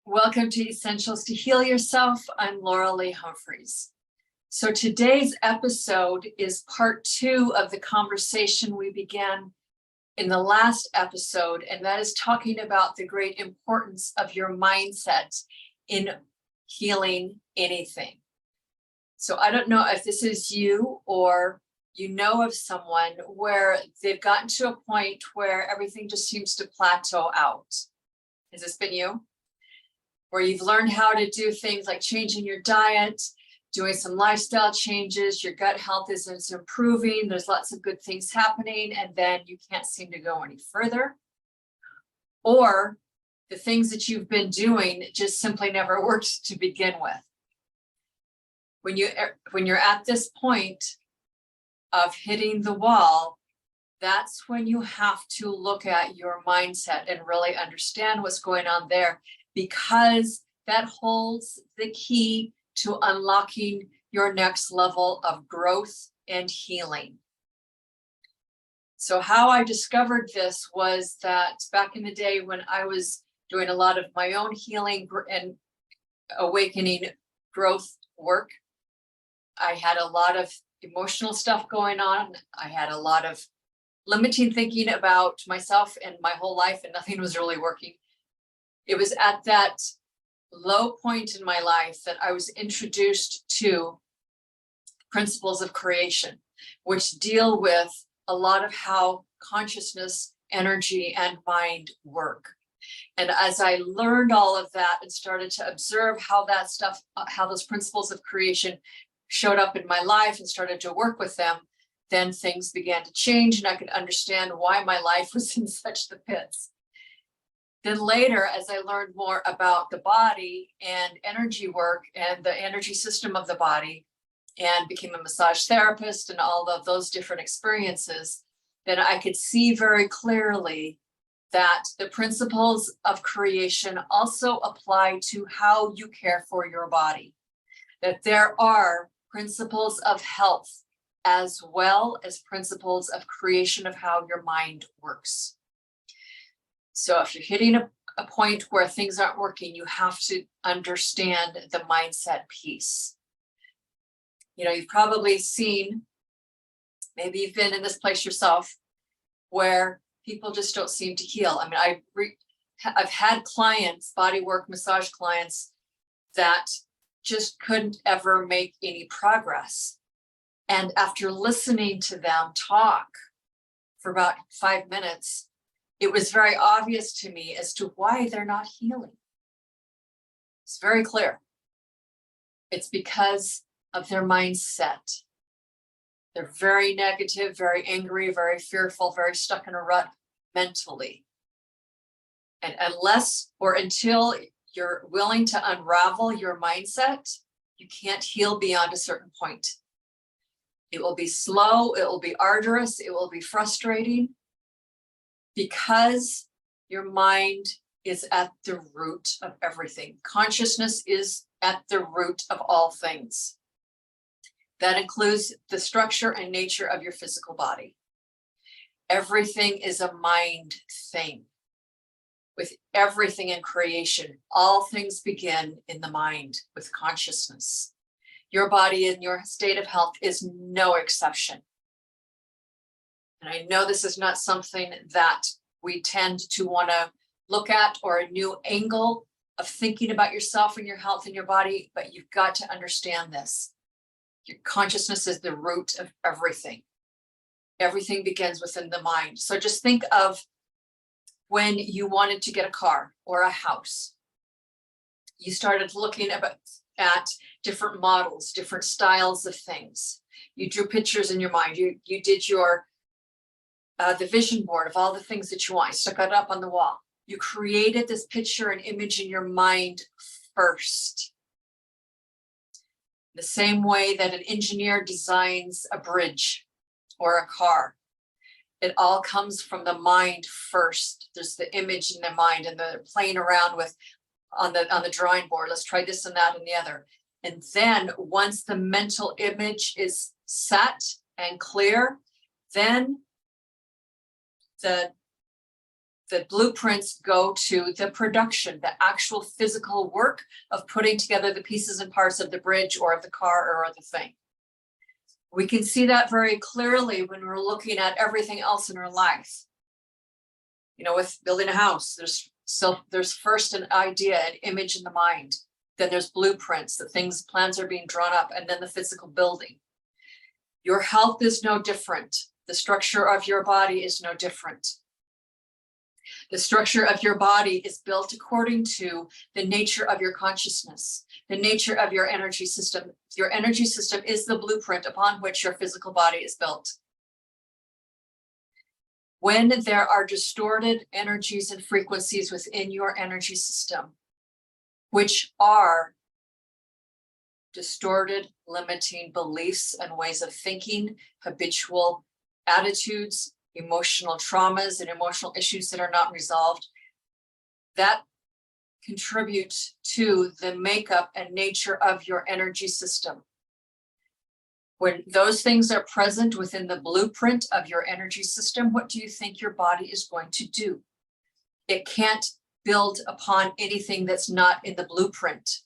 Welcome to Essentials to Heal Yourself. I'm Laura Lee Humphreys. So today's episode is part 2 of the conversation we began in the last episode, and that is talking about the great importance of your mindset in healing anything. So I don't know if this is you or you know of someone where they've gotten to a point where everything just seems to plateau out. Has this been you? Where you've learned how to do things like changing your diet, doing some lifestyle changes, your gut health is improving, there's lots of good things happening, and then you can't seem to go any further. Or the things that you've been doing just simply never worked to begin with. When you're at this point of hitting the wall, that's when you have to look at your mindset and really understand what's going on there, because that holds the key to unlocking your next level of growth and healing. So how I discovered this was that back in the day when I was doing a lot of my own healing and awakening growth work, I had a lot of emotional stuff going on. I had a lot of limiting thinking about myself and my whole life, and nothing was really working. It was at that low point in my life that I was introduced to principles of creation, which deal with a lot of how consciousness, energy, and mind work. And as I learned all of that and started to observe how that stuff, how those principles of creation showed up in my life and started to work with them, then things began to change and I could understand why my life was in such the pits. Then later, as I learned more about the body and energy work and the energy system of the body, and became a massage therapist and all of those different experiences, then I could see very clearly that the principles of creation also apply to how you care for your body. That there are principles of health as well as principles of creation of how your mind works. So if you're hitting a point where things aren't working, you have to understand the mindset piece. You know, you've probably seen, maybe you've been in this place yourself, where people just don't seem to heal. I mean, I've had clients, bodywork massage clients, that just couldn't ever make any progress. And after listening to them talk for about 5 minutes, it was very obvious to me as to why they're not healing. It's very clear. It's because of their mindset. They're very negative, very angry, very fearful, very stuck in a rut mentally. And unless or until you're willing to unravel your mindset, you can't heal beyond a certain point. It will be slow, it will be arduous, it will be frustrating, because your mind is at the root of everything. Consciousness is at the root of all things. That includes the structure and nature of your physical body. Everything is a mind thing. With everything in creation, all things begin in the mind with consciousness. Your body and your state of health is no exception. And I know this is not something that we tend to want to look at, or a new angle of thinking about yourself and your health and your body, but you've got to understand this. Your consciousness is the root of everything. Everything begins within the mind. So just think of when you wanted to get a car or a house. You started looking at different models, different styles of things. You drew pictures in your mind. You did your the vision board of all the things that you want. You stuck it up on the wall. You created this picture and image in your mind first. The same way that an engineer designs a bridge or a car. It all comes from the mind first. There's the image in the mind, and they're playing around with on the drawing board. Let's try this and that and the other. And then once the mental image is set and clear, then the The blueprints go to the production, the actual physical work of putting together the pieces and parts of the bridge or of the car or of the thing. We can see that very clearly when we're looking at everything else in our life. You know, with building a house, there's first an idea, an image in the mind. Then there's blueprints, plans are being drawn up, and then the physical building. Your health is no different. The structure of your body is no different. The structure of your body is built according to the nature of your consciousness, the nature of your energy system. Your energy system is the blueprint upon which your physical body is built. When there are distorted energies and frequencies within your energy system, which are distorted, limiting beliefs and ways of thinking, habitual attitudes, emotional traumas, and emotional issues that are not resolved, that contribute to the makeup and nature of your energy system. When those things are present within the blueprint of your energy system, what do you think your body is going to do? It can't build upon anything that's not in the blueprint.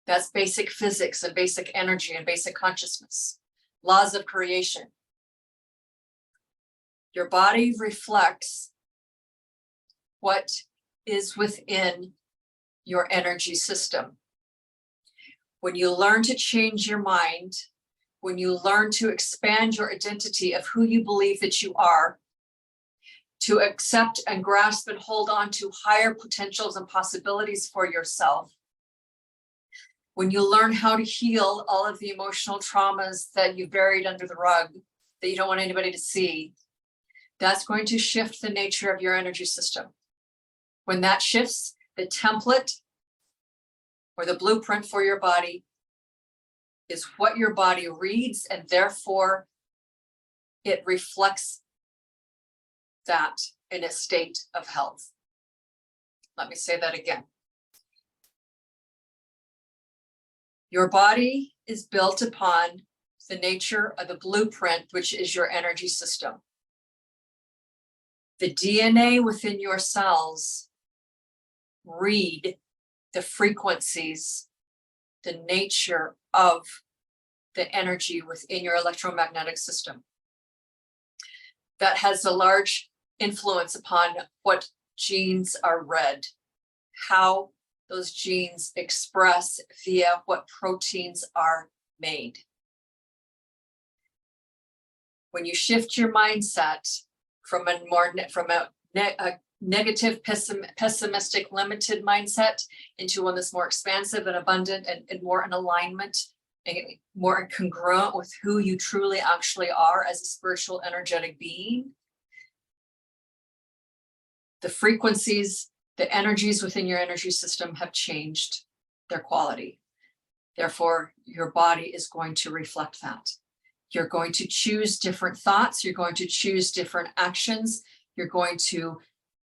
That's basic physics and basic energy and basic consciousness. Laws of creation. Your body reflects what is within your energy system. When you learn to change your mind, when you learn to expand your identity of who you believe that you are, to accept and grasp and hold on to higher potentials and possibilities for yourself, when you learn how to heal all of the emotional traumas that you buried under the rug, that you don't want anybody to see, that's going to shift the nature of your energy system. When that shifts, the template or the blueprint for your body is what your body reads, and therefore it reflects that in a state of health. Let me say that again. Your body is built upon the nature of the blueprint, which is your energy system. The DNA within your cells read the frequencies, the nature of the energy within your electromagnetic system. That has a large influence upon what genes are read, how those genes express via what proteins are made. When you shift your mindset from a negative, pessimistic, limited mindset into one that's more expansive and abundant and more in alignment and more congruent with who you truly actually are as a spiritual, energetic being, the frequencies, the energies within your energy system have changed their quality. Therefore, your body is going to reflect that. You're going to choose different thoughts. You're going to choose different actions. You're going to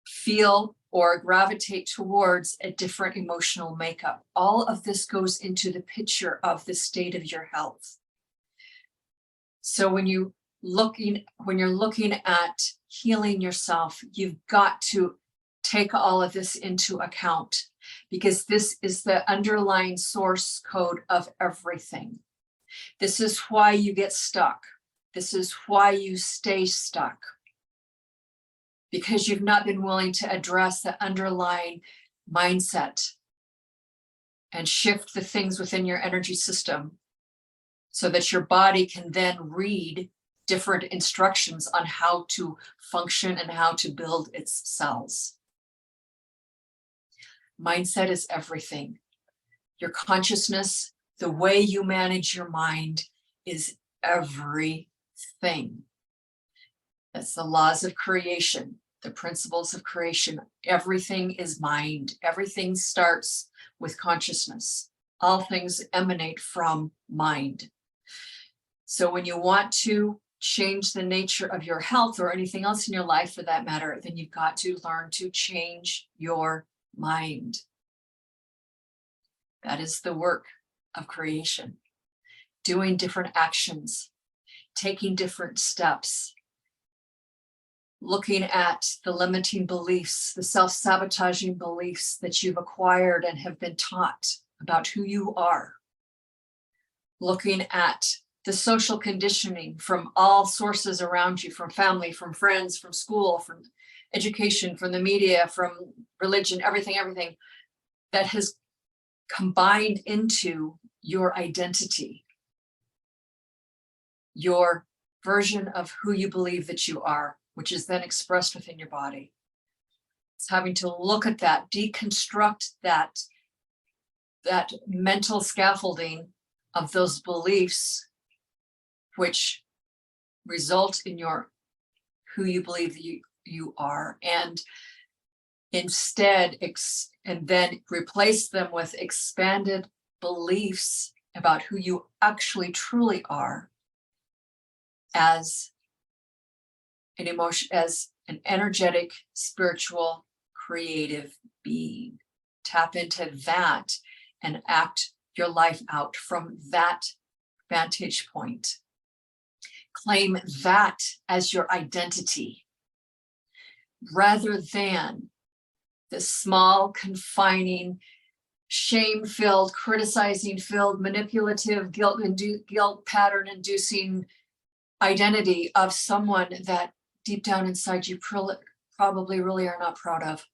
feel or gravitate towards a different emotional makeup. All of this goes into the picture of the state of your health. So when you're looking at healing yourself, you've got to take all of this into account, because this is the underlying source code of everything. This is why you get stuck. This is why you stay stuck, because you've not been willing to address the underlying mindset and shift the things within your energy system so that your body can then read different instructions on how to function and how to build its cells. Mindset is everything. Your consciousness, the way you manage your mind, is everything. That's the laws of creation, the principles of creation. Everything is mind. Everything starts with consciousness. All things emanate from mind. So when you want to change the nature of your health or anything else in your life for that matter, then you've got to learn to change your mind. That is the work of creation. Doing different actions, taking different steps, looking at the limiting beliefs, the self-sabotaging beliefs that you've acquired and have been taught about who you are. Looking at the social conditioning from all sources around you, from family, from friends, from school, from education, from the media, from religion, everything that has combined into your identity, your version of who you believe that you are, which is then expressed within your body. It's having to look at that, deconstruct that mental scaffolding of those beliefs, which result in your who you believe you are, and instead and then replace them with expanded beliefs about who you actually truly are as an emotion, as an energetic, spiritual, creative being. Tap into that and act your life out from that vantage point. Claim that as your identity, rather than the small, confining, shame-filled, criticizing-filled, manipulative, guilt pattern-inducing identity of someone that deep down inside you probably really are not proud of,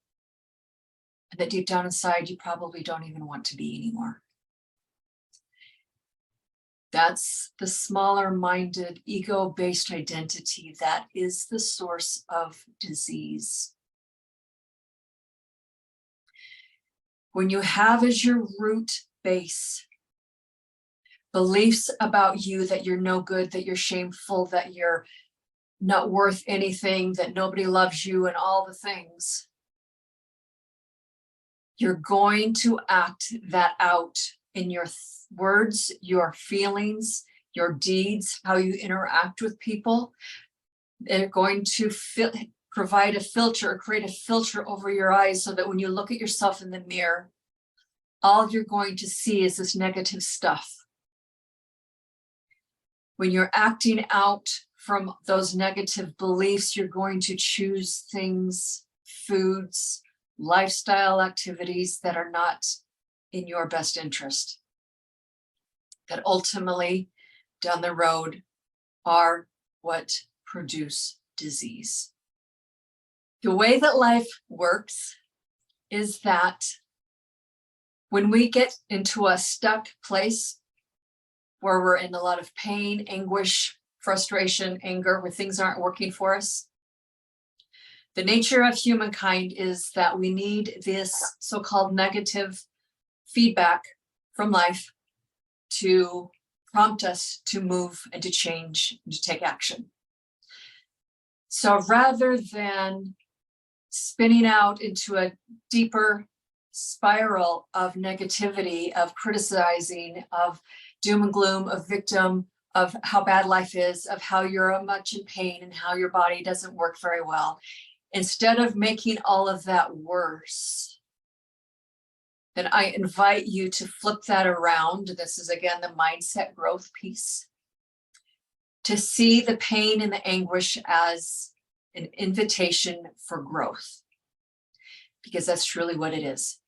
and that deep down inside you probably don't even want to be anymore. That's the smaller-minded, ego-based identity that is the source of disease. When you have as your root base beliefs about you that you're no good, that you're shameful, that you're not worth anything, that nobody loves you, and all the things, you're going to act that out in your words, your feelings, your deeds, how you interact with people. They're going to provide a filter, create a filter over your eyes, so that when you look at yourself in the mirror, all you're going to see is this negative stuff. When you're acting out from those negative beliefs, you're going to choose things, foods, lifestyle activities that are not in your best interest, that ultimately down the road are what produce disease. The way that life works is that when we get into a stuck place where we're in a lot of pain, anguish, frustration, anger, where things aren't working for us, the nature of humankind is that we need this so-called negative feedback from life to prompt us to move and to change and to take action. So rather than spinning out into a deeper spiral of negativity, of criticizing, of doom and gloom, of victim, of how bad life is, of how you're much in pain and how your body doesn't work very well, instead of making all of that worse, then I invite you to flip that around. This is, again, the mindset growth piece. To see the pain and the anguish as an invitation for growth, because that's truly what it is.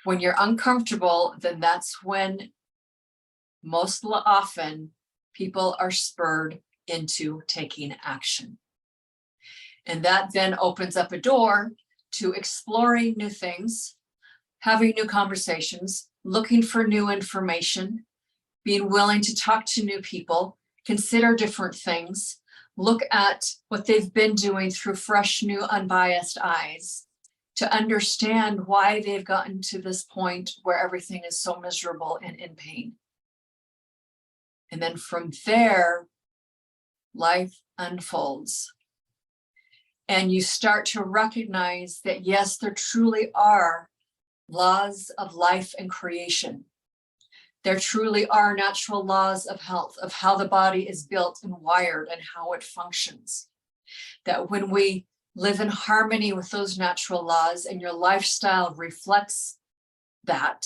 When you're uncomfortable, then that's when most often people are spurred into taking action. And that then opens up a door to exploring new things, having new conversations, looking for new information, being willing to talk to new people, consider different things, look at what they've been doing through fresh, new, unbiased eyes, to understand why they've gotten to this point where everything is so miserable and in pain. And then from there, life unfolds. And you start to recognize that, yes, there truly are laws of life and creation. There truly are natural laws of health, of how the body is built and wired and how it functions. That when we live in harmony with those natural laws and your lifestyle reflects that,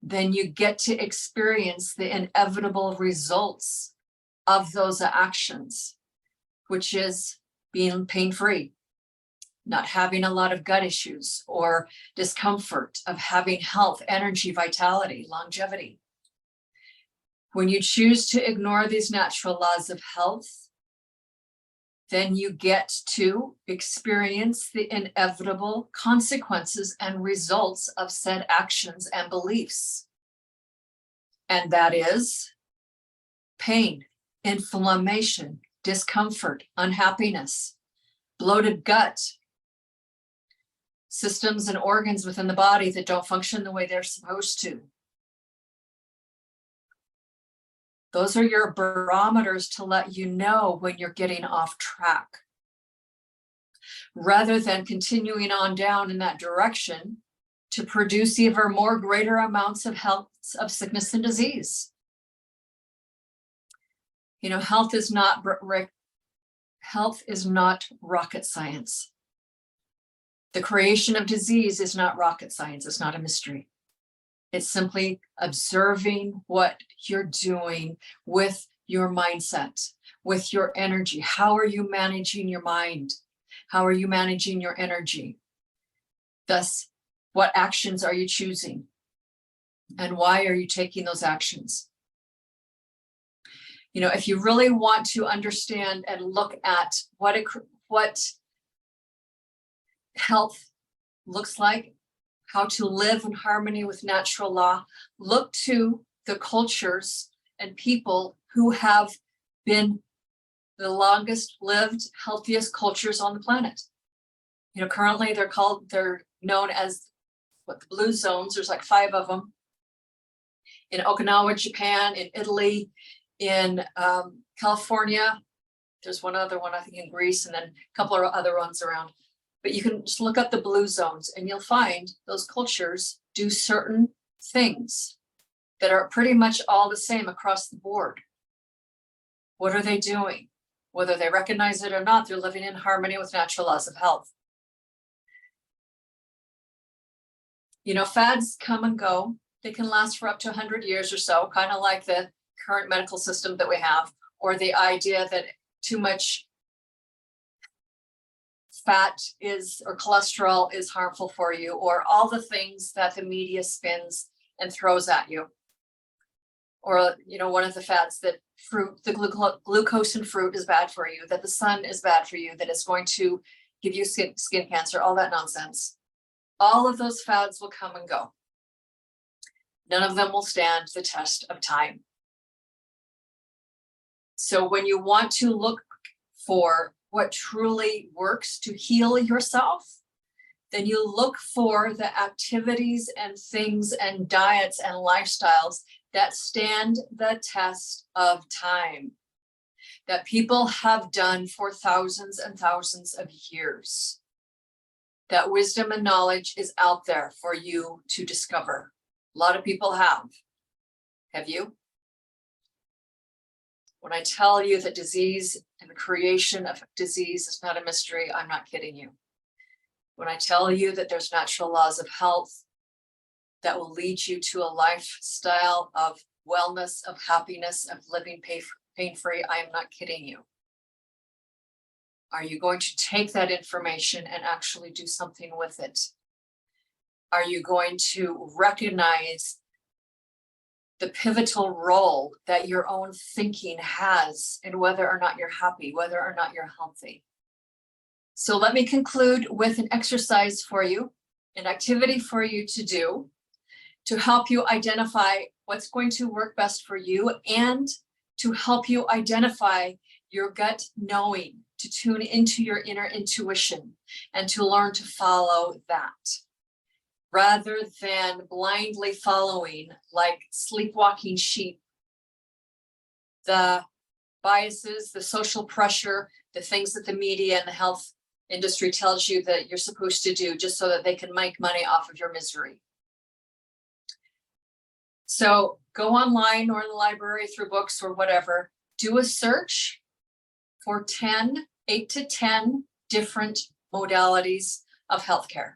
then you get to experience the inevitable results of those actions, which is being pain-free, not having a lot of gut issues or discomfort, of having health, energy, vitality, longevity. When you choose to ignore these natural laws of health, then you get to experience the inevitable consequences and results of said actions and beliefs. And that is pain, inflammation, discomfort, unhappiness, bloated gut, systems and organs within the body that don't function the way they're supposed to. Those are your barometers to let you know when you're getting off track. Rather than continuing on down in that direction to produce even more greater amounts of health, of sickness and disease. You know, health is not rocket science. The creation of disease is not rocket science. It's not a mystery. It's simply observing what you're doing with your mindset, with your energy. How are you managing your mind? How are you managing your energy? Thus, what actions are you choosing? And why are you taking those actions? You know, if you really want to understand and look at what health looks like, how to live in harmony with natural law, look to the cultures and people who have been the longest lived, healthiest cultures on the planet. You know, currently they're known as the blue zones. There's like 5 of them. In Okinawa, Japan, in Italy, in California. There's one other one, I think, in Greece, and then a couple of other ones around. But you can just look up the blue zones and you'll find those cultures do certain things that are pretty much all the same across the board. What are they doing? Whether they recognize it or not, they're living in harmony with natural laws of health. You know, fads come and go. They can last for up to 100 years or so, kind of like the current medical system that we have, or the idea that too much fat is, or cholesterol is harmful for you, or all the things that the media spins and throws at you. Or, you know, one of the fads that glucose in fruit is bad for you, that the sun is bad for you, that it's going to give you skin cancer, all that nonsense. All of those fads will come and go. None of them will stand the test of time. So when you want to look for what truly works to heal yourself, then you look for the activities and things and diets and lifestyles that stand the test of time, that people have done for thousands and thousands of years. That wisdom and knowledge is out there for you to discover. A lot of people have. Have you? When I tell you that disease and the creation of disease is not a mystery, I'm not kidding you. When I tell you that there's natural laws of health that will lead you to a lifestyle of wellness, of happiness, of living pain-free, I am not kidding you. Are you going to take that information and actually do something with it? Are you going to recognize the pivotal role that your own thinking has in whether or not you're happy, whether or not you're healthy? So let me conclude with an exercise for you, an activity for you to do to help you identify what's going to work best for you and to help you identify your gut knowing, to tune into your inner intuition and to learn to follow that, rather than blindly following like sleepwalking sheep, the biases, the social pressure, the things that the media and the health industry tells you that you're supposed to do just so that they can make money off of your misery. So go online or in the library through books or whatever, do a search for 8 to 10 different modalities of healthcare.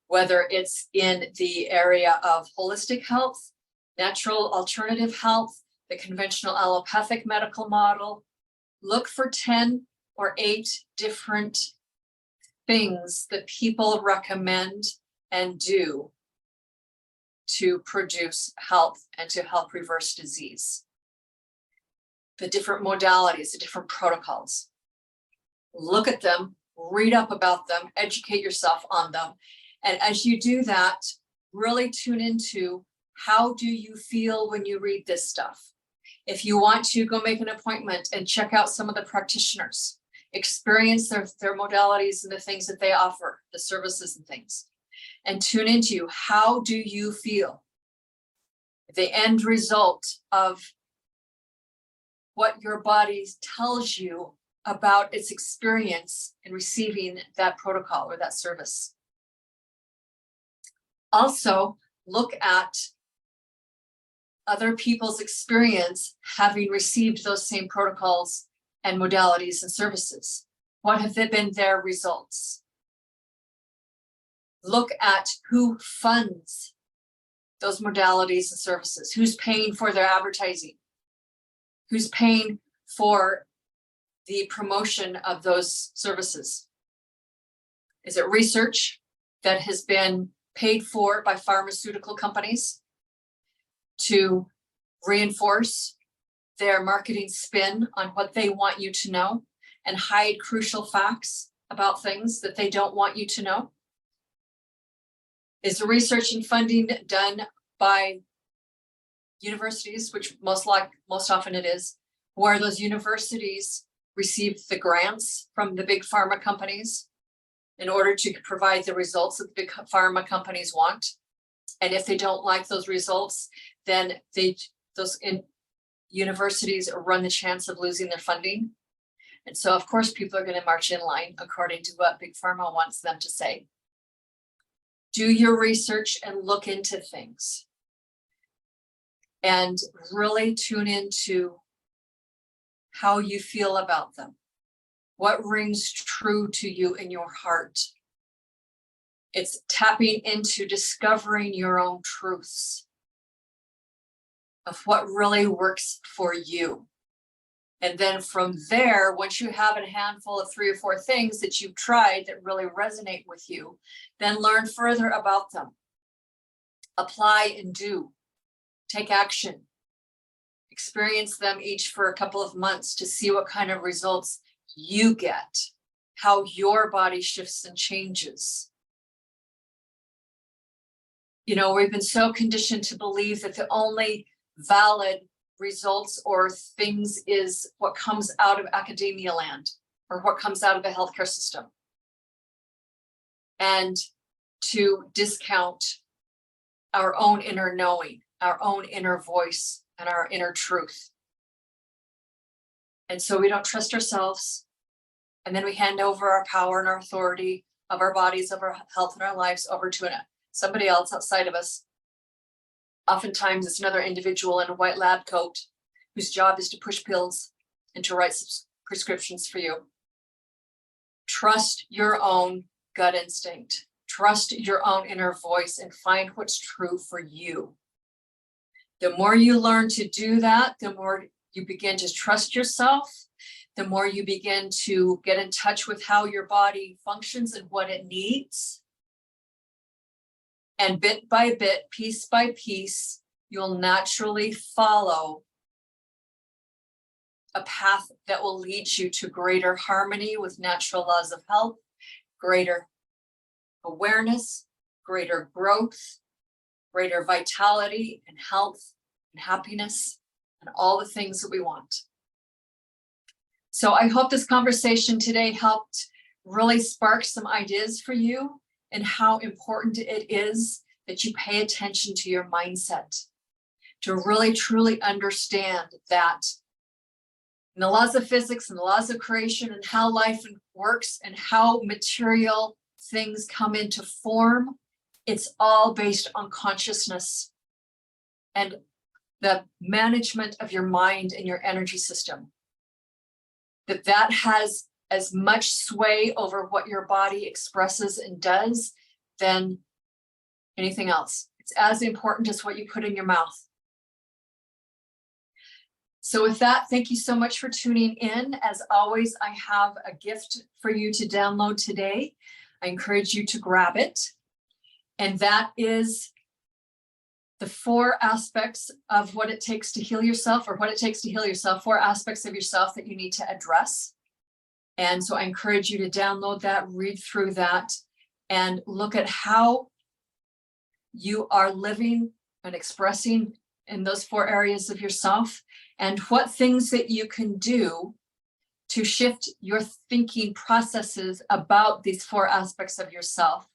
Whether it's in the area of holistic health, natural alternative health, the conventional allopathic medical model. Look for 10 or 8 different things that people recommend and do to produce health and to help reverse disease. The different modalities, the different protocols. Look at them, read up about them, educate yourself on them. And as you do that, really tune into how do you feel when you read this stuff. If you want to, go make an appointment and check out some of the practitioners, experience their modalities and the things that they offer, the services and things, and tune into how do you feel? The end result of what your body tells you about its experience in receiving that protocol or that service. Also, look at other people's experience having received those same protocols and modalities and services. What have been their results? Look at who funds those modalities and services, who's paying for their advertising, who's paying for the promotion of those services. Is it research that has been paid for by pharmaceutical companies to reinforce their marketing spin on what they want you to know and hide crucial facts about things that they don't want you to know? Is the research and funding done by universities, which most often it is, where those universities receive the grants from the big pharma companies in order to provide the results that the big pharma companies want? And if they don't like those results, then those universities run the chance of losing their funding. And so, of course, people are going to march in line according to what big pharma wants them to say. Do your research and look into things. And really tune into how you feel about them. What rings true to you in your heart? It's tapping into discovering your own truths of what really works for you. And then from there, once you have a handful of 3 or 4 things that you've tried that really resonate with you, then learn further about them. Apply and do. Take action. Experience them each for a couple of months to see what kind of results you get, how your body shifts and changes. You know, we've been so conditioned to believe that the only valid results or things is what comes out of academia land or what comes out of the healthcare system, and to discount our own inner knowing, our own inner voice, and our inner truth. And so we don't trust ourselves, and then we hand over our power and our authority of our bodies, of our health and our lives over to somebody else outside of us. Oftentimes it's another individual in a white lab coat whose job is to push pills and to write prescriptions for you. Trust your own gut instinct. Trust your own inner voice and find what's true for you. The more you learn to do that, the more you begin to trust yourself, the more you begin to get in touch with how your body functions and what it needs. And bit by bit, piece by piece, you'll naturally follow a path that will lead you to greater harmony with natural laws of health, greater awareness, greater growth, greater vitality and health and happiness, and all the things that we want. So I hope this conversation today helped really spark some ideas for you and how important it is that you pay attention to your mindset, to really truly understand that in the laws of physics and the laws of creation and how life works and how material things come into form, it's all based on consciousness and the management of your mind and your energy system. That has as much sway over what your body expresses and does than anything else. It's as important as what you put in your mouth. So with that, thank you so much for tuning in. As always, I have a gift for you to download today. I encourage you to grab it. And that is the 4 aspects of what it takes to heal yourself, or what it takes to heal yourself, 4 aspects of yourself that you need to address. And so I encourage you to download that, read through that, and look at how you are living and expressing in those 4 areas of yourself, and what things that you can do to shift your thinking processes about these 4 aspects of yourself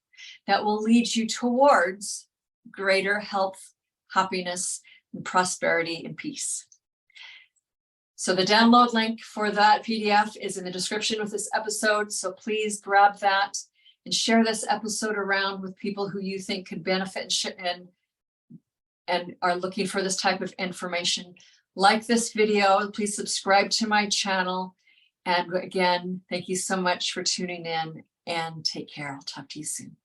that will lead you towards greater health, happiness, and prosperity and peace. So the download link for that PDF is in the description of this episode. So please grab that and share this episode around with people who you think could benefit and are looking for this type of information. Like this video, please subscribe to my channel. And again, thank you so much for tuning in, and take care. I'll talk to you soon.